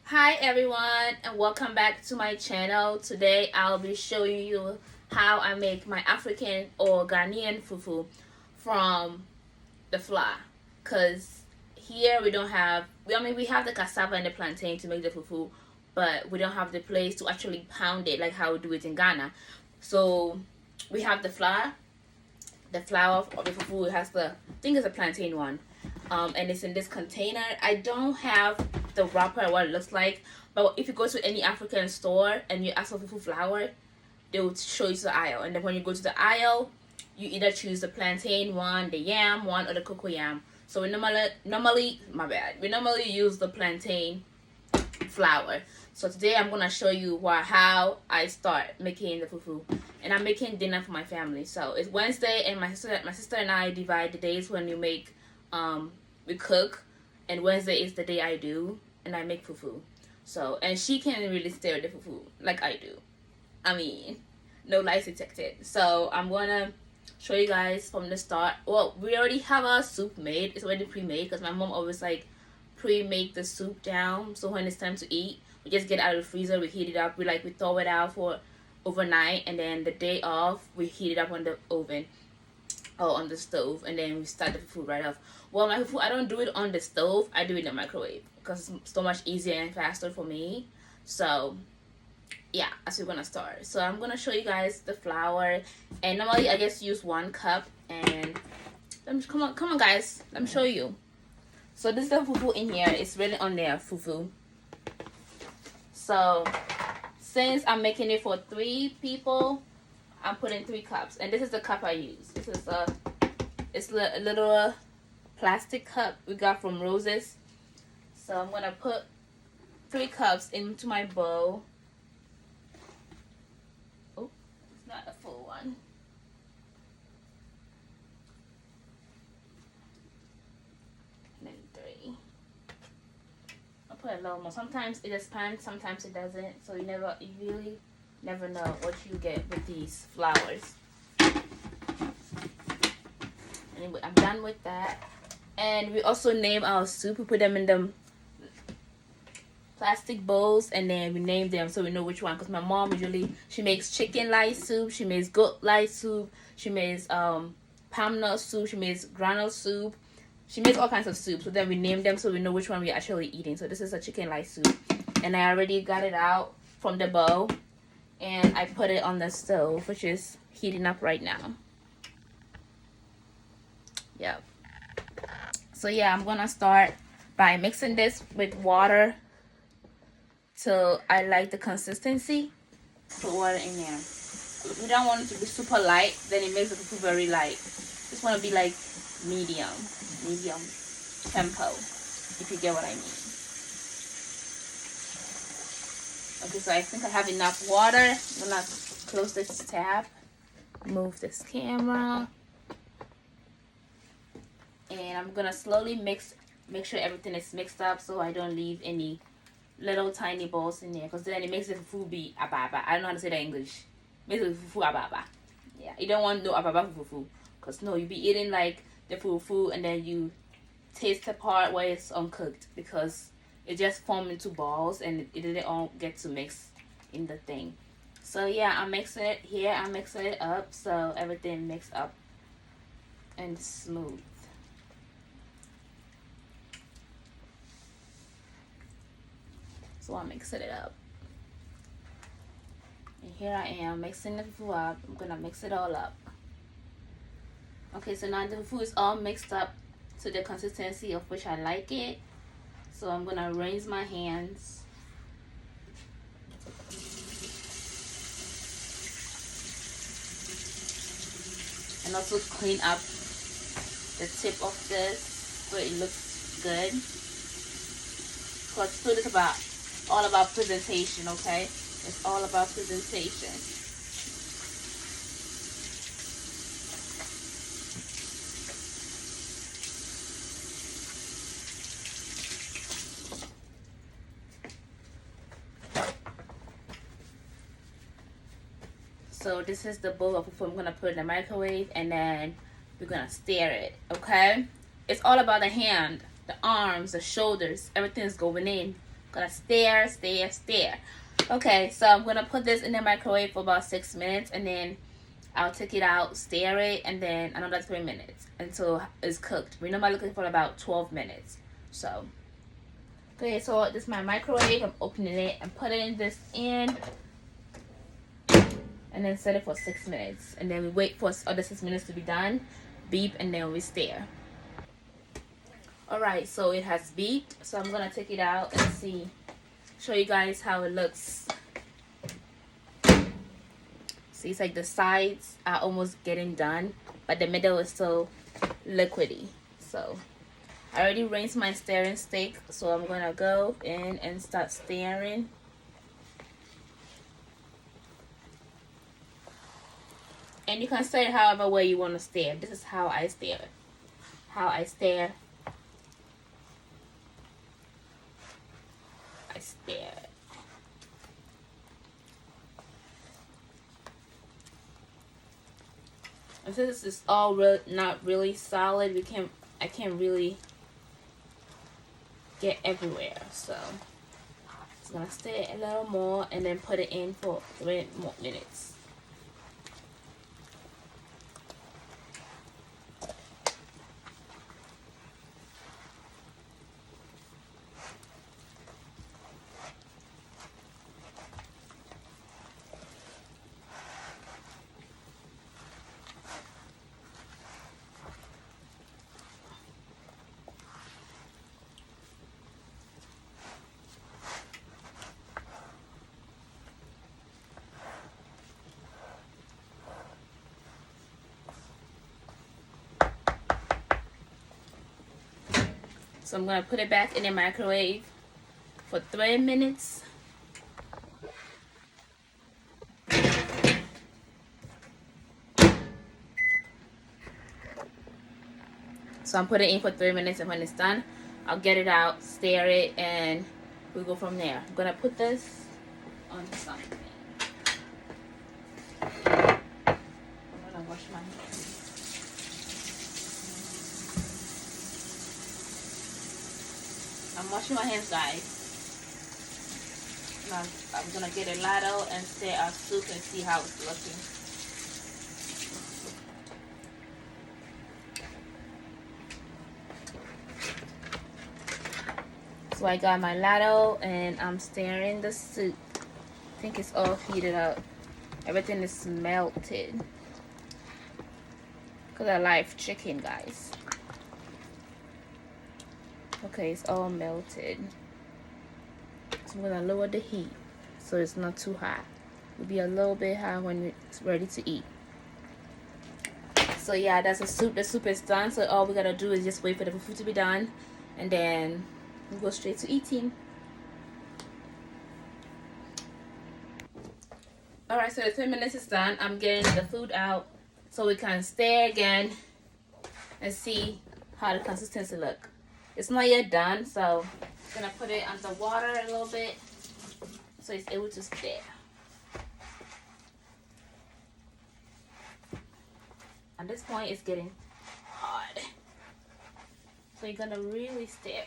Hi everyone, and welcome back to my channel. Today I'll be showing you how I make my African or Ghanaian fufu from the flour. Cause here we don't have, we have the cassava and the plantain to make the fufu, but we don't have the place to actually pound it like how we do it in Ghana. So we have the flour. The flour of the fufu has I think it's a plantain one, and it's in this container. I don't have the wrapper what it looks like, but if you go to any African store and you ask for fufu flour, they will show you the aisle, and then when you go to the aisle, you either choose the plantain one, the yam one, or the cocoa yam. So we normally use the plantain flour. So today I'm gonna show you how I start making the fufu, and I'm making dinner for my family. So it's Wednesday, and my sister and I divide the days when we cook, and Wednesday is the day I do, and I make fufu. So, and she can't really stare at the fufu like I do. I mean, no lies detected. So I'm gonna show you guys from the start. Well, we already have our soup made. It's already pre-made because my mom always pre-make the soup down. So when it's time to eat, we just get out of the freezer, we heat it up, we throw it out for overnight, and then the day off we heat it up on the oven or on the stove, and then we start the food right off. Well, my food, I don't do it on the stove, I do it in the microwave because it's so much easier and faster for me. So yeah, as we're gonna start. So I'm gonna show you guys the flour, and normally I just use 1 cup, and come on guys, let me show you. So this is the fufu in here. It's really on there, fufu. So since I'm making it for 3 people, I'm putting 3 cups, and this is the cup I use. This is a little plastic cup we got from Roses. So I'm gonna put 3 cups into my bowl. Oh, it's not a full one. And then 3. I'll put a little more. Sometimes it expands, sometimes it doesn't. So you really never know what you get with these flours. Anyway, I'm done with that. And we also name our soup. We put them in the plastic bowls, and then we name them so we know which one. Because my mom she makes chicken light soup, she makes goat light soup, she makes palm nut soup, she makes granule soup, she makes all kinds of soup. So then we name them so we know which one we're actually eating. So this is a chicken light soup, and I already got it out from the bowl, and I put it on the stove, which is heating up right now. Yep. So yeah, I'm gonna start by mixing this with water till I like the consistency. Put water in there. We don't want it to be super light, then it makes the fufu very light. Just want to be like medium tempo, if you get what I mean. Okay, so I think I have enough water. I'm gonna close this tab, move this camera, and I'm gonna slowly make sure everything is mixed up so I don't leave any little tiny balls in there, because then it makes the fufu be ababa. I don't know how to say that in English. Makes the fufu ababa. Yeah, you don't want no ababa fufu, because no, you be eating like the fufu and then you taste the part where it's uncooked, because it just formed into balls and it didn't all get to mix in the thing. So yeah, I'm mixing it here. I'm mixing it up so everything mixed up and smooth. So I'm mixing it up. And here I am mixing the fufu up. I'm gonna mix it all up. Okay, so now the fufu is all mixed up to the consistency of which I like it. So I'm gonna rinse my hands. And also clean up the tip of this so it looks good. Because food is all about presentation, okay? It's all about presentation. So this is the bowl of fufu I'm gonna put in the microwave, and then we're gonna stir it, okay? It's all about the hand, the arms, the shoulders, everything's going in. Gotta stir, stir, stir. Okay, so I'm gonna put this in the microwave for about 6 minutes, and then I'll take it out, stir it, and then another 3 minutes until it's cooked. We're normally looking for about 12 minutes. So, okay, so this is my microwave. I'm opening it and putting this in, and then set it for 6 minutes. And then we wait for other 6 minutes to be done, beep, and then we stir. Alright, so it has beeped. So I'm gonna take it out and show you guys how it looks. See, it's like the sides are almost getting done, but the middle is still liquidy. So I already rinsed my stirring stick, so I'm gonna go in and start stirring. And you can stir it however way you want to stir. This is how I stir. How I stir. I stir. And since this is all not really solid, I can't really get everywhere. So it's gonna stir a little more and then put it in for 3 more minutes. So I'm going to put it back in the microwave for 3 minutes. So I'm putting it in for 3 minutes, and when it's done, I'll get it out, stir it, and we'll go from there. I'm going to put this on something. I'm going to wash my hands. I'm washing my hands, guys. Now I'm gonna get a ladle and stir our soup and see how it's looking. So I got my ladle and I'm stirring the soup. I think it's all heated up. Everything is melted. Cause I like chicken, guys. Okay, it's all melted. So I'm gonna lower the heat so it's not too hot. It'll be a little bit hot when it's ready to eat. So yeah, that's the soup. The soup is done. So all we gotta do is just wait for the fufu to be done, and then we'll go straight to eating. Alright, so the 3 minutes is done. I'm getting the food out so we can stir again and see how the consistency look. It's not yet done, so I'm gonna put it under water a little bit so it's able to stir. At this point, it's getting hard, so you're gonna really stir.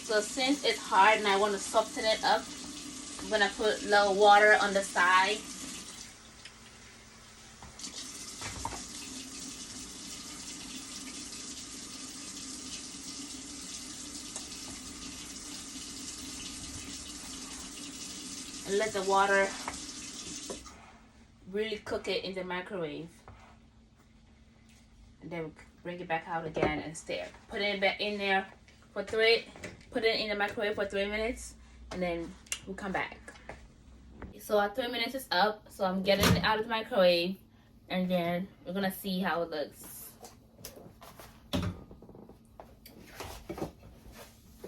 So since it's hard and I want to soften it up, I'm gonna put a little water on the side. And let the water really cook it in the microwave. And then bring it back out again and stir. Put it back in there for put it in the microwave for 3 minutes, and then we'll come back. So our 3 minutes is up. So I'm getting it out of the microwave, and then we're gonna see how it looks. I'm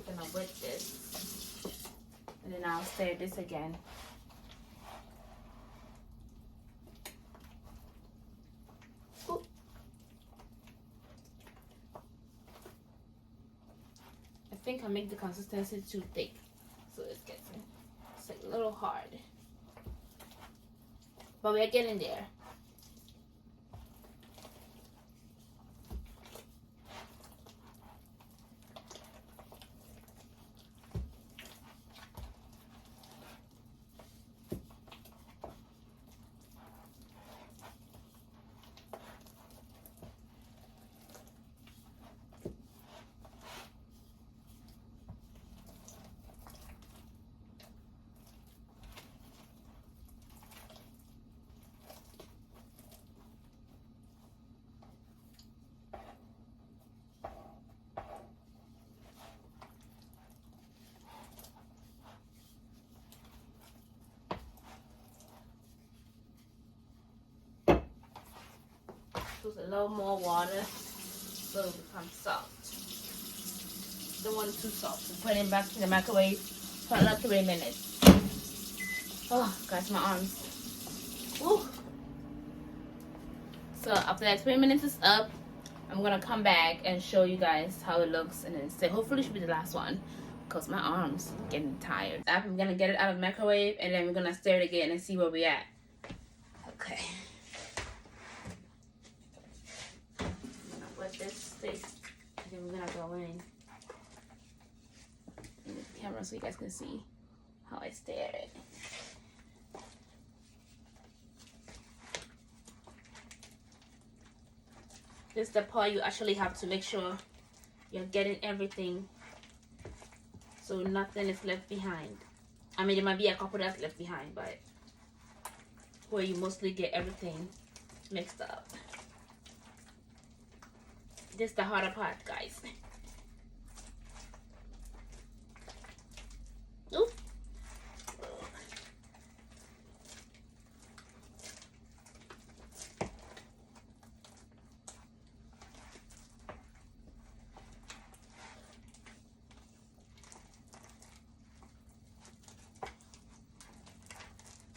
gonna whip this, and then I'll stir this again. Ooh. I think I make the consistency too thick, so it's like a little hard. But we're getting there. Put a little more water so it becomes soft. Don't want it too soft. So put it back in the microwave for another 3 minutes. Oh, guys, my arms. Woo. So after that 3 minutes is up, I'm gonna come back and show you guys how it looks, and then say hopefully it should be the last one because my arms are getting tired. I'm gonna get it out of the microwave, and then we're gonna stir it again and see where we're at. Okay. This stick, and then we're gonna go in the camera so you guys can see how I stir it. This is the part you actually have to make sure you're getting everything, so nothing is left behind. I mean, there might be a couple that's left behind, but where you mostly get everything mixed up. This is the harder part, guys. Ooh.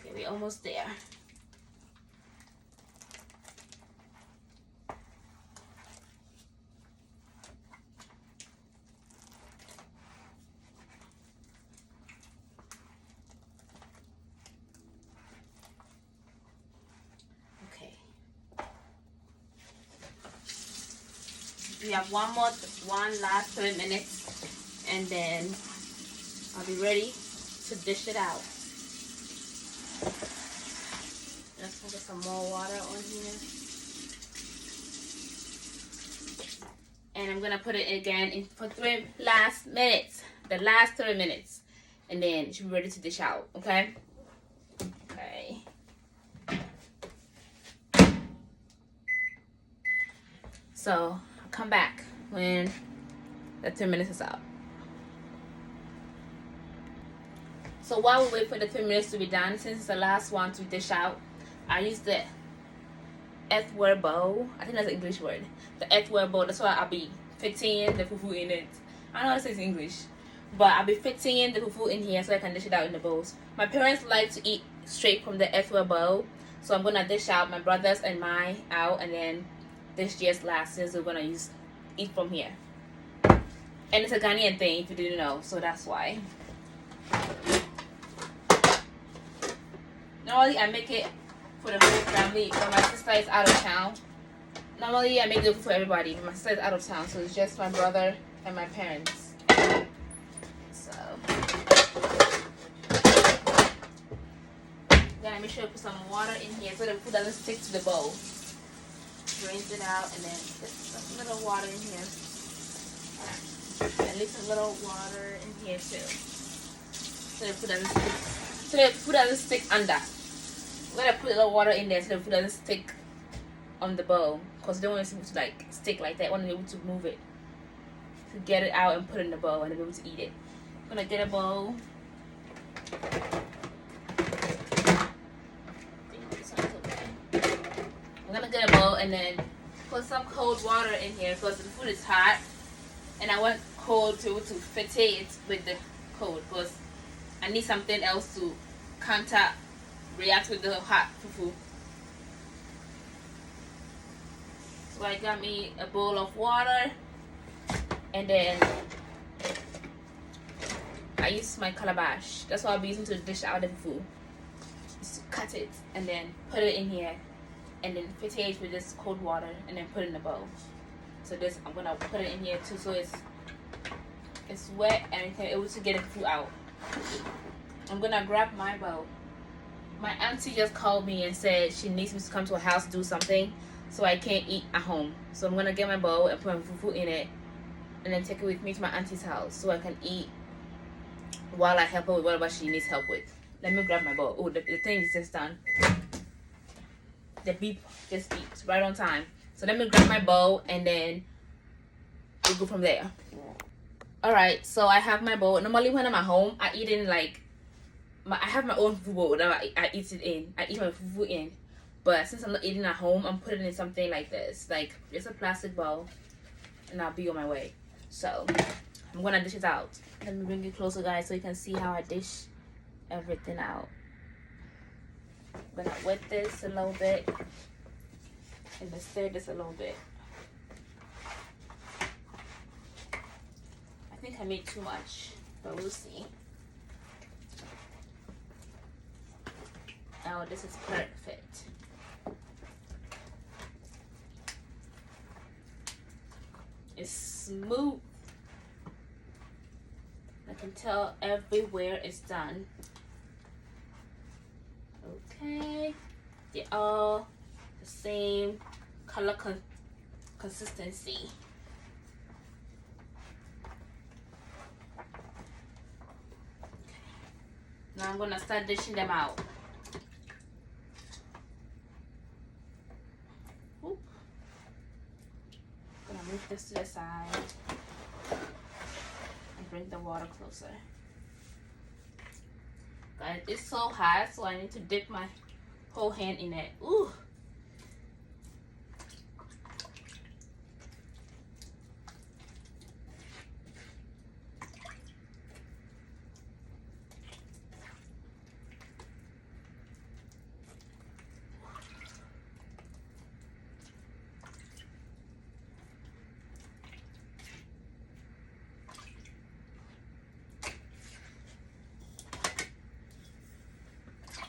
Okay, we're almost there. We have one last 3 minutes, and then I'll be ready to dish it out. Let's put some more water on here, and I'm gonna put it again in for 3 last minutes, the last 3 minutes, and then it should be ready to dish out. Okay. Okay. So come back when the 3 minutes is up. So while we wait for the 3 minutes to be done, since it's the last one to dish out, I use the earthenware bowl. I think that's the English word. The earthenware bowl. That's why I'll be fitting the fufu in it. I know it says English, but I'll be fitting the fufu in here so I can dish it out in the bowls. My parents like to eat straight from the earthenware bowl, so I'm gonna dish out my brothers and mine out, and then this year's last, since we're gonna eat from here. And it's a Ghanaian thing, if you didn't know, so that's why. Normally I make it for the whole family, but my sister is out of town. Normally I make it for everybody, but my sister is out of town, so it's just my brother and my parents. So gotta make sure you put some water in here so the food doesn't stick to the bowl. Rinse it out, and then just a little water in here. At least a little water in here too, so the food doesn't stick. So the food doesn't stick under. We're gonna put a little water in there so the food doesn't stick on the bowl, because you don't want it to like stick like that. You want to be able to move it, to get it out and put it in the bowl and be able to eat it. I'm gonna get a bowl. and then put some cold water in here because the food is hot, and I want cold to fit it with the cold because I need something else to react with the hot fufu. So I got me a bowl of water, and then I use my calabash. That's what I'll be using to dish out the fufu. Just to cut it and then put it in here, and then fit it with this cold water, and then put it in the bowl. So this, I'm gonna put it in here too, so it's wet and I can able to get the fufu out. I'm gonna grab my bowl. My auntie just called me and said she needs me to come to her house to do something, so I can't eat at home. So I'm gonna get my bowl and put my fufu in it, and then take it with me to my auntie's house so I can eat while I help her with whatever she needs help with. Let me grab my bowl. Oh, the thing is just done. The beep just beeps right on time. So let me grab my bowl and then we'll go from there. Alright, so I have my bowl. Normally when I'm at home, I eat in like I have my own fufu bowl that I eat it in. I eat my fufu in. But since I'm not eating at home, I'm putting in something like this. Like it's a plastic bowl, and I'll be on my way. So I'm gonna dish it out. Let me bring it closer, guys, so you can see how I dish everything out. I'm gonna wet this a little bit and then stir this a little bit. I think I made too much, but we'll see. Oh, this is perfect. It's smooth. I can tell everywhere it's done. Okay, they're all the same color consistency. Okay. Now I'm gonna start dishing them out. Oop. Gonna move this to the side and bring the water closer. Guys, it's so hot, so I need to dip my whole hand in it. Ooh.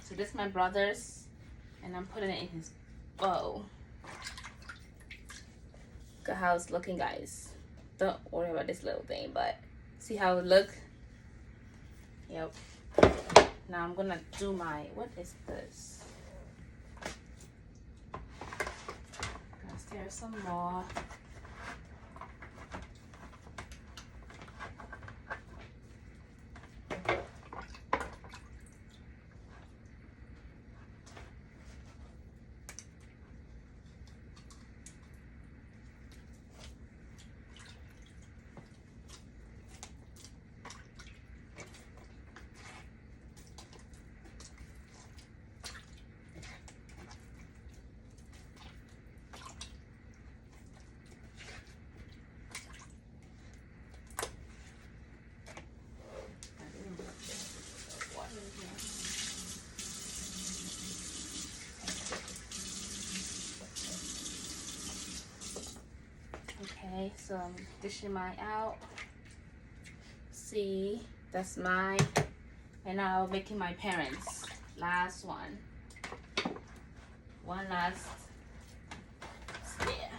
So this is my brother's, and I'm putting it in his bowl. Look at how it's looking, guys. Don't worry about this little thing, but see how it look? Yep. Now I'm gonna do my, what is this? Gonna stir some more. Okay, so I'm dishing mine out. See, that's mine. And now I'm making my parents. Last one. One last stare.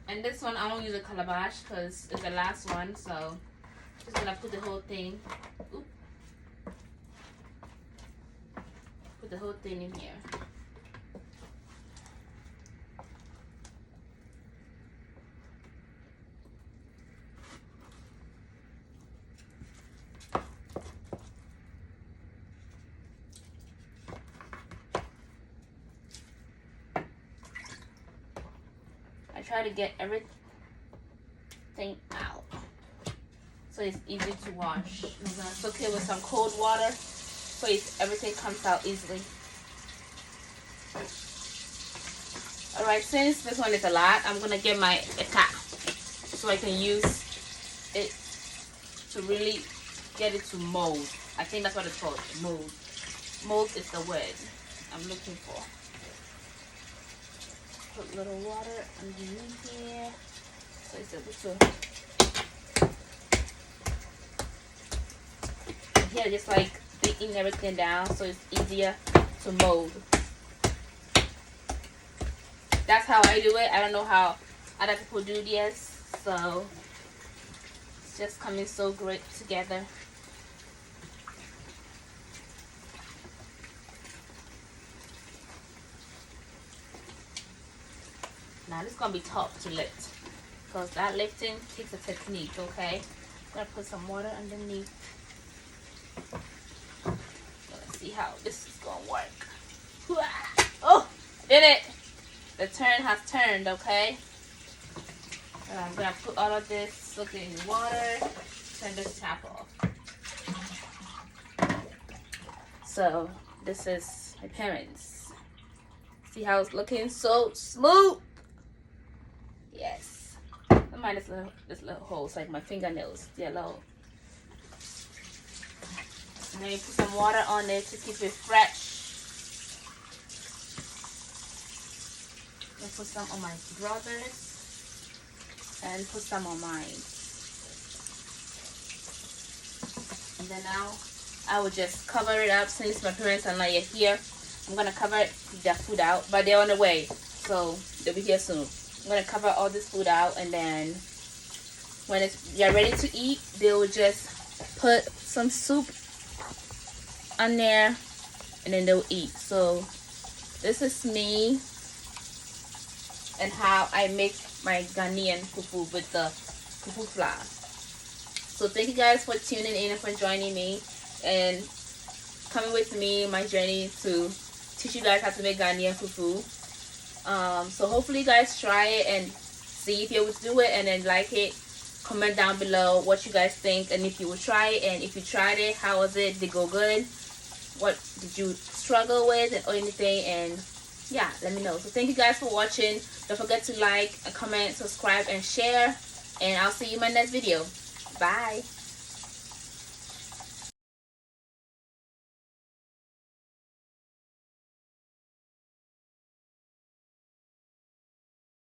And this one I won't use a calabash because it's the last one, so just gonna put the whole thing. Oop. Put the whole thing in here. Try to get everything out so it's easy to wash. I'm gonna soak it with some cold water so everything comes out easily. Alright, since this one is a lot, I'm gonna get my eta so I can use it to really get it to mold. I think that's what it's called, mold. Mold is the word I'm looking for. Put a little water underneath here so it's able to. Here, just like beating everything down so it's easier to mold. That's how I do it. I don't know how other people do this, so it's just coming so great together. Now this is gonna be tough to lift because that lifting takes a technique. Okay, I'm gonna put some water underneath. Let's see how this is gonna work. Oh, did it! The turn has turned. Okay, and I'm gonna put all of this soaking in water. Turn this tap off. So this is my parents. See how it's looking so smooth. Yes. I mind this little hole. It's like my fingernails. They're low. And then you put some water on it to keep it fresh. And put some on my brother's. And put some on mine. And then now I will just cover it up since my parents are not yet here. I'm gonna cover their food out, but they're on the way, so they'll be here soon. I'm gonna cover all this food out, and then when they're ready to eat, they will just put some soup on there, and then they'll eat. So this is me and how I make my Ghanaian fufu with the fufu flour. So thank you guys for tuning in and for joining me and coming with me my journey to teach you guys how to make Ghanaian fufu. So hopefully you guys try it and see if you would do it, and then like it. Comment down below what you guys think and if you would try it, and if you tried it, how was it? Did it go good? What did you struggle with or anything? And yeah, let me know. So thank you guys for watching. Don't forget to like, comment, subscribe, and share, and I'll see you in my next video. Bye.